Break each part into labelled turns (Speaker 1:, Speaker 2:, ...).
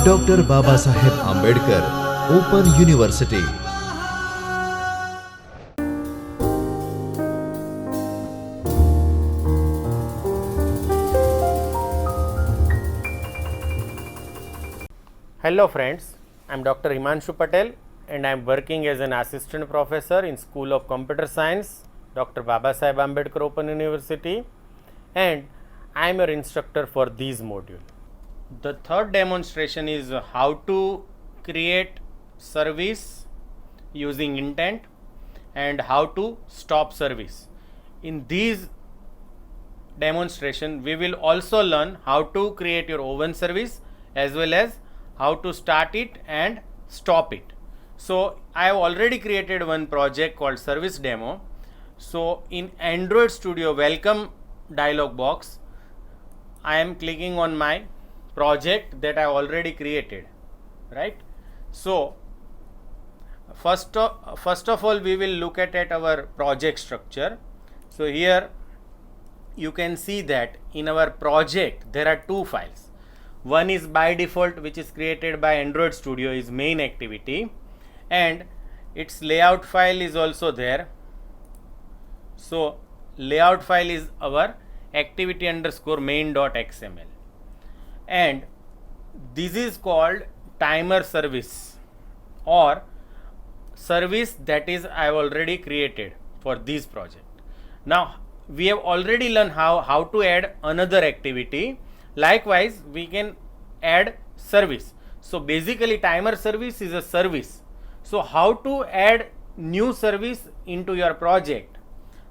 Speaker 1: Doctor Babasaheb Ambedkar open university.
Speaker 2: Hello friends, I am Dr. Himanshu Patel and I am working as an assistant professor in School of Computer Science, Dr. Babasaheb Ambedkar Open University, and I am your instructor for this module. The third demonstration is how to create service using intent and how to stop service. In these demonstration we will also learn how to create your oven service as well as how to start it and stop it. So I have already created one project called service demo. So in Android Studio welcome dialog box, I am clicking on my project that I already created, right? So first of all we will look at our project structure. So here you can see that in our project there are two files. One is by default, which is created by Android Studio, is main activity, and its layout file is also there. So layout file is our activity underscore main.xml, and this is called timer service or service that is I have already created for this project. Now we have already learned how to add another activity. Likewise we can add service. So basically timer service is a service. So how to add new service into your project?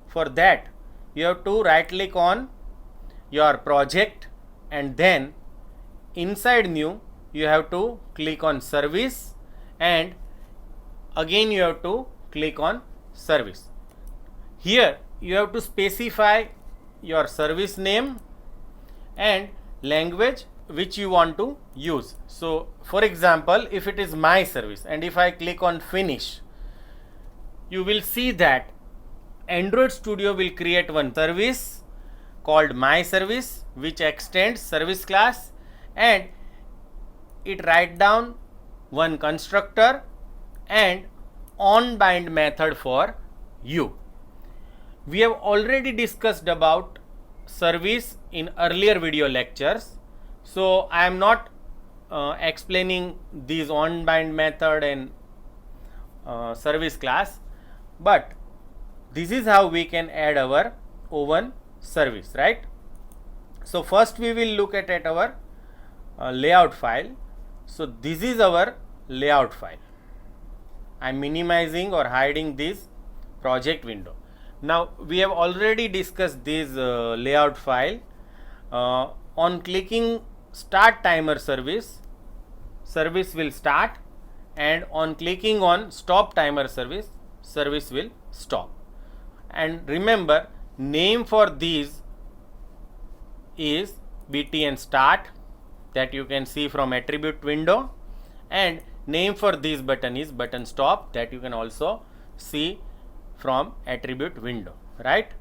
Speaker 2: For that you have to right click on your project and then inside new you have to click on service and again you have to click on service. Here you have to specify your service name and language which you want to use. So for example, if it is my service and if I click on finish, you will see that Android Studio will create one service called my service which extends service class, and it write down one constructor and onBind method for you. We have already discussed about service in earlier video lectures, so I am not explaining these onBind method and service class, but this is how we can add our oven service, right? So first we will look at our layout file. So this is our layout file. I am minimizing or hiding this project window. Now we have already discussed this layout file. On clicking start timer service, service will start, and on clicking on stop timer service, service will stop. And remember, name for these is btn start, that you can see from attribute window, and name for this button is button stop, that you can also see from attribute window, right?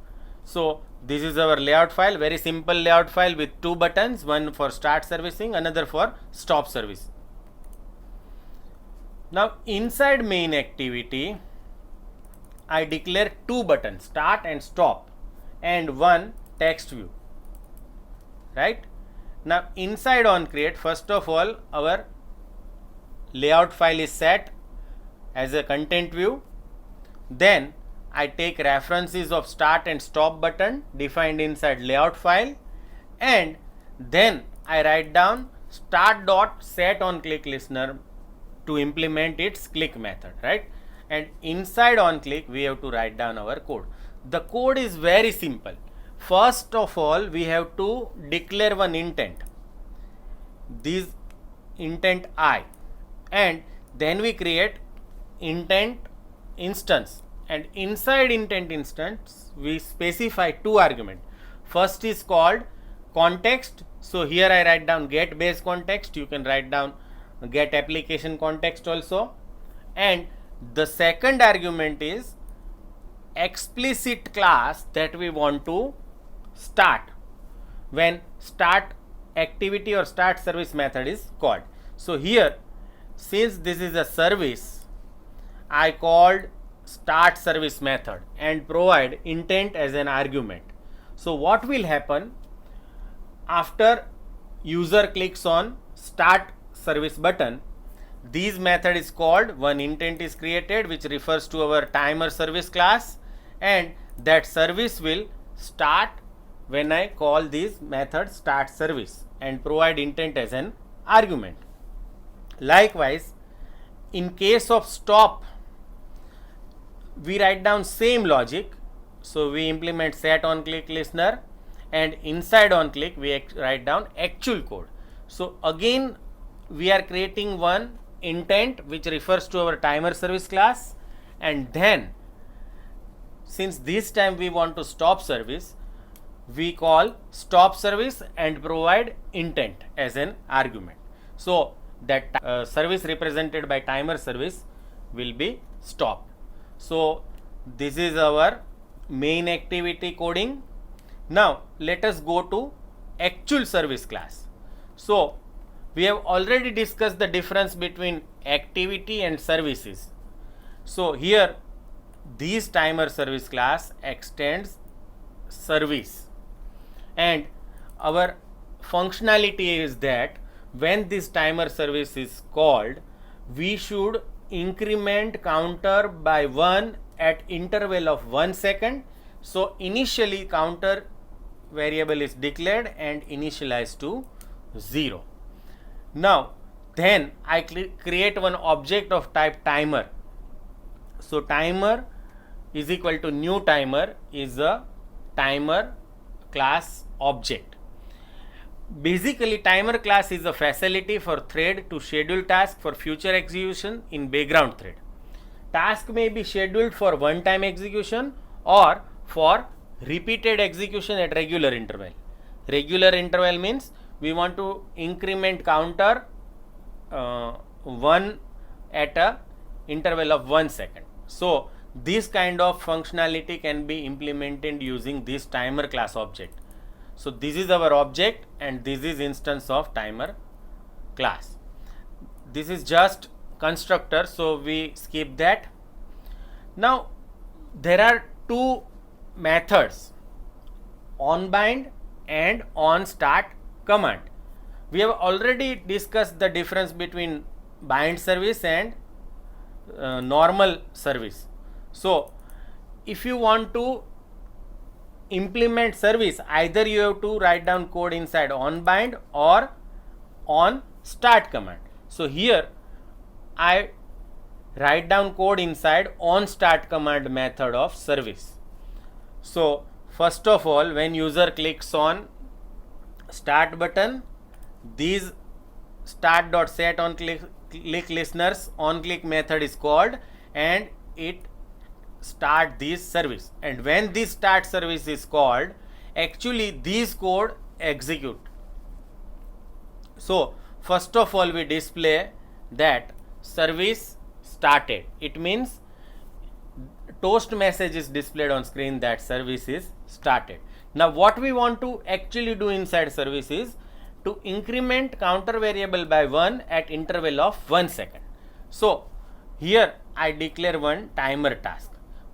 Speaker 2: So this is our layout file, very simple layout file with two buttons, one for start servicing, another for stop service. Now inside main activity I declare two buttons, start and stop, and one text view, right? Now inside on create, first of all our layout file is set as a content view, then I take references of start and stop button defined inside layout file, and then I write down start dot set on click listener to implement its click method, right? And inside on click we have to write down our code. The code is very simple. First of all we have to declare one intent, this intent I, and then we create intent instance, and inside intent instance we specify two arguments. First is called context. So here I write down get base context, you can write down get application context also, and the second argument is explicit class that we want to start. When start activity or start service method is called. So here, since this is a service, I called start service method and provide intent as an argument. So what will happen after user clicks on start service button? This method is called, one intent is created which refers to our timer service class, and that service will start when I call this method start service and provide intent as an argument. Likewise, in case of stop, we write down same logic. So we implement set on click listener, and inside on click we write down actual code. So again we are creating one intent which refers to our timer service class, and then since this time we want to stop service, we call stop service and provide intent as an argument. So that service represented by timer service will be stopped. So this is our main activity coding. Now let us go to actual service class. So we have already discussed the difference between activity and services. So here this timer service class extends service, and our functionality is that when this timer service is called, we should increment counter by 1 at interval of 1 second. So initially counter variable is declared and initialized to 0. Now then I create one object of type timer. So timer is equal to new timer is a timer class object. Basically timer class is a facility for thread to schedule task for future execution in background thread. Task may be scheduled for one time execution or for repeated execution at regular interval. Regular interval means we want to increment counter 1 at a interval of 1 second. So this kind of functionality can be implemented using this timer class object. So this is our object and this is instance of timer class. This is just constructor, so we skip that. Now there are two methods, on bind and on start command. We have already discussed the difference between bind service and normal service. So if you want to implement service, either you have to write down code inside on bind or on start command. So here I write down code inside on start command method of service. So first of all, when user clicks on start button, this start.set on click listeners on click method is called and it start this service, and when this start service is called, actually this code execute. So first of all we display that service started. It means toast message is displayed on screen that service is started. Now what we want to actually do inside service is to increment counter variable by 1 at interval of 1 second. So here I declare one timer task.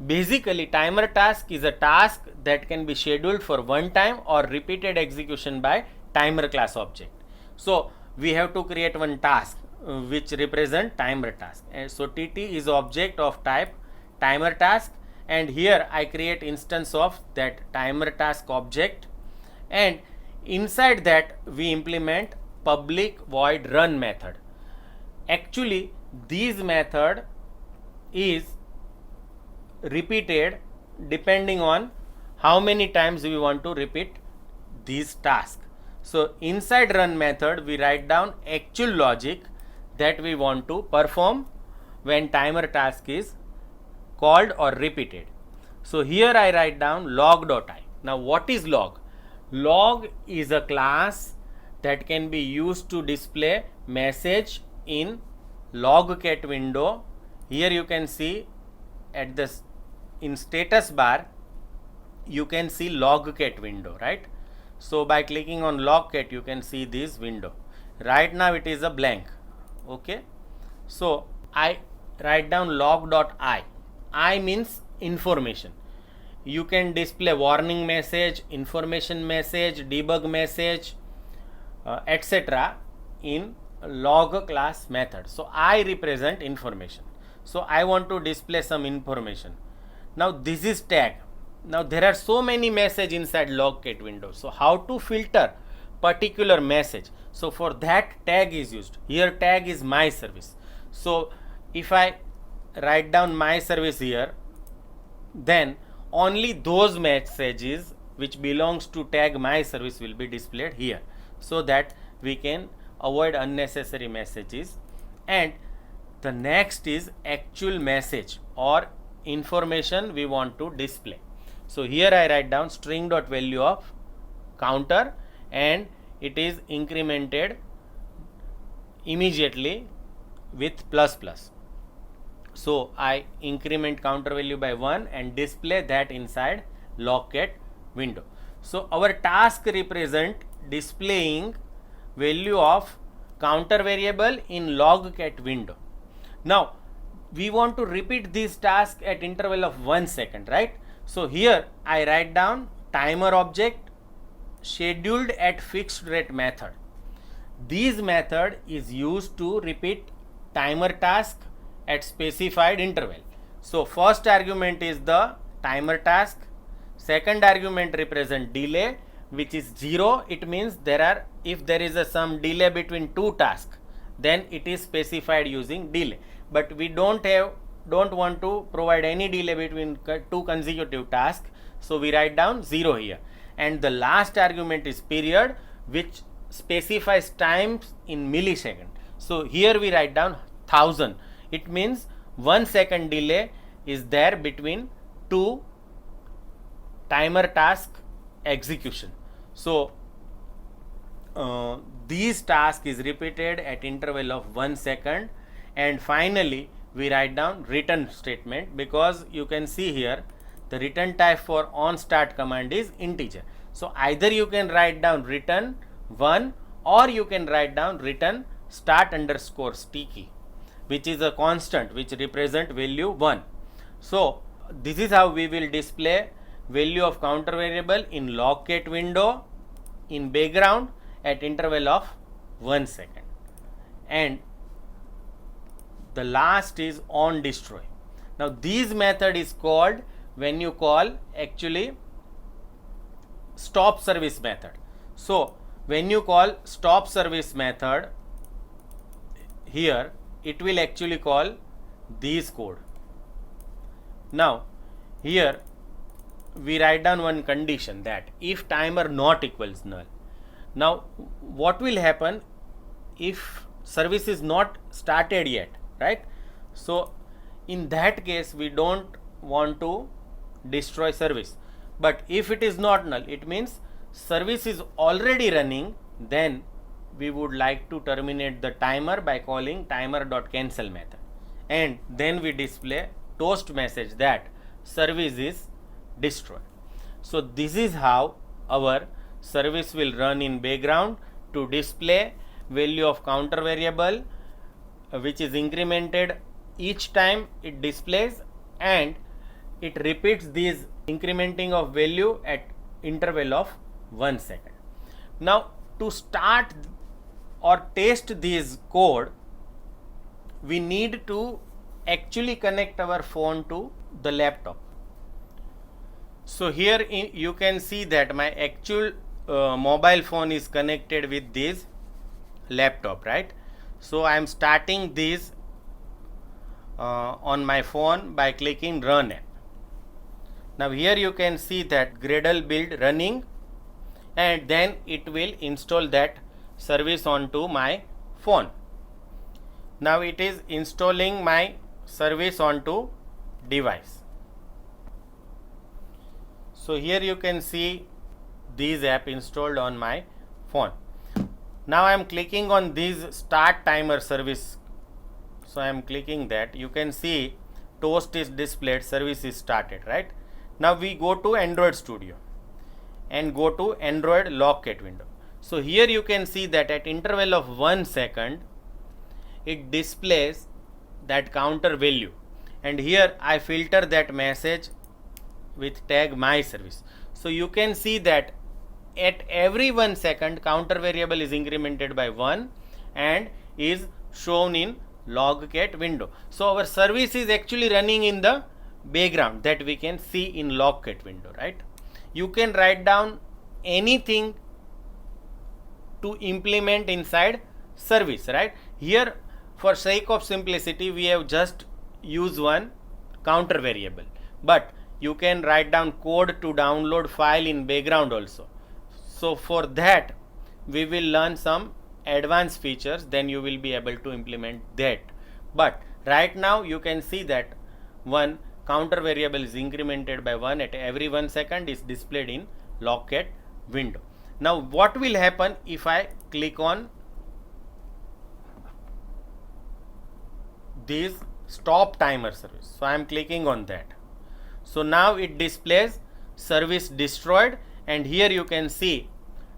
Speaker 2: Basically timer task is a task that can be scheduled for one time or repeated execution by timer class object. So we have to create one task which represent timer task, and so TT is object of type timer task, and here I create instance of that timer task object, and inside that we implement public void run method. Actually this method is repeated depending on how many times we want to repeat this task. So inside run method we write down actual logic that we want to perform when timer task is called or repeated. So here I write down log.i. Now what is log? Log is a class that can be used to display message in logcat window. Here you can see at in status bar you can see logcat window, right? So by clicking on Logcat, you can see this window. Right now it is a blank. Okay. So I write down log.I. I means information. You can display warning message, information message, debug message, etc. in log class method. So I represent information. So I want to display some information. Now this is tag. Now there are so many message inside Logcat window. So how to filter particular message? So for that tag is used. Here tag is my service. So if I write down my service here, then only those messages which belongs to tag my service will be displayed here, so that we can avoid unnecessary messages. And the next is actual message or information we want to display. So here I write down string.value of counter, and it is incremented immediately with plus plus. So I increment counter value by 1 and display that inside Logcat window. So our task represent displaying value of counter variable in Logcat window. Now we want to repeat this task at interval of 1 second, right? So here I write down timer object scheduled at fixed rate method. This method is used to repeat timer task at specified interval. So first argument is the timer task, second argument represent delay, which is 0. It means if there is some delay between two tasks, then it is specified using delay. But we don't want to provide any delay between two consecutive tasks, so we write down 0 here. And the last argument is period, which specifies times in millisecond. So here we write down 1000. It means 1 second delay is there between two timer task execution. So these task is repeated at interval of 1 second. And finally we write down return statement, because you can see here the return type for on start command is integer. So either you can write down return 1, or you can write down return start underscore sticky, which is a constant which represent value 1. So this is how we will display value of counter variable in Logcat window in background at interval of 1 second. And the last is on destroy. Now this method is called when you call actually stop service method. So when you call stop service method here, it will actually call this code. Now here we write down one condition, that if timer not equals null. Now what will happen if service is not started yet, right? So in that case we don't want to destroy service. But if it is not null, it means service is already running, then we would like to terminate the timer by calling timer.cancel method, and then we display toast message that service is destroyed. So this is how our service will run in background to display value of counter variable, which is incremented each time it displays, and it repeats this incrementing of value at interval of 1 second. Now to start or test this code, we need to actually connect our phone to the laptop. So here you can see that my actual mobile phone is connected with this laptop, right? So I am starting this on my phone by clicking run app. Now here you can see that Gradle build running, and then it will install that service onto my phone. Now it is installing my service onto device. So here you can see this app installed on my phone. Now I am clicking on this start timer service. So I am clicking that. You can see toast is displayed, service is started, right? Now we go to Android Studio. and go to Android Logcat window. So here you can see that at interval of 1 second it displays that counter value, and here I filter that message with tag my service. So you can see that at every 1 second counter variable is incremented by 1 and is shown in Logcat window. So our service is actually running in the background that we can see in Logcat window, right? You can write down anything to implement inside service, right? Here for sake of simplicity we have just used one counter variable, but you can write down code to download file in background also. So for that we will learn some advanced features, then you will be able to implement that. But right now you can see that one counter variable is incremented by 1 at every 1 second is displayed in Logcat window. Now what will happen if I click on this stop timer service? So I am clicking on that. So now it displays service destroyed, and here you can see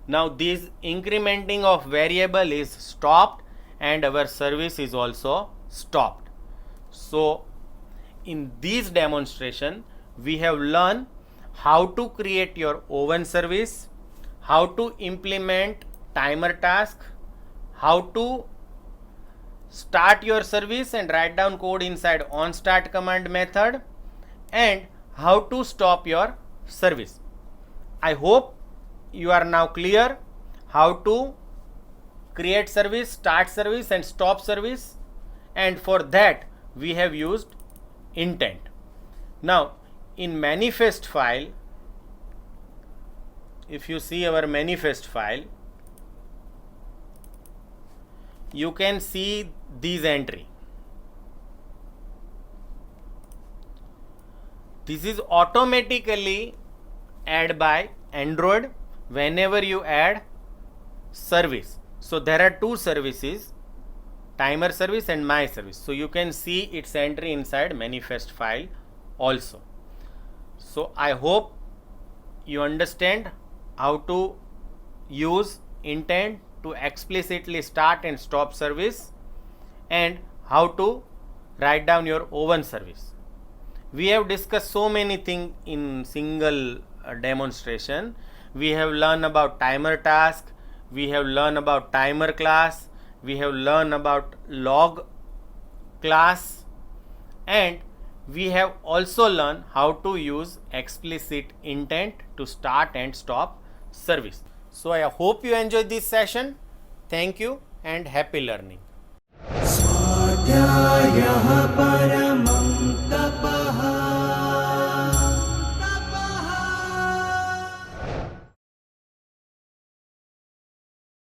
Speaker 2: now this incrementing of variable is stopped and our service is also stopped. So in this demonstration we have learned how to create your oven service, how to implement timer task, how to start your service and write down code inside onStart command method, and how to stop your service. I hope you are now clear how to create service, start service and stop service, and for that we have used intent. Now in manifest file, if you see our manifest file, you can see this entry. This is automatically added by Android whenever you add service. So there are two services, timer service and my service. So you can see its entry inside manifest file also. So I hope you understand how to use intent to explicitly start and stop service, and how to write down your oven service. We have discussed so many things in single demonstration. We have learned about timer task, we have learned about timer class, we have learned about log class, and we have also learned how to use explicit intent to start and stop service. So I hope you enjoyed this session. Thank you and happy learning.
Speaker 3: स्वाध्यायः परः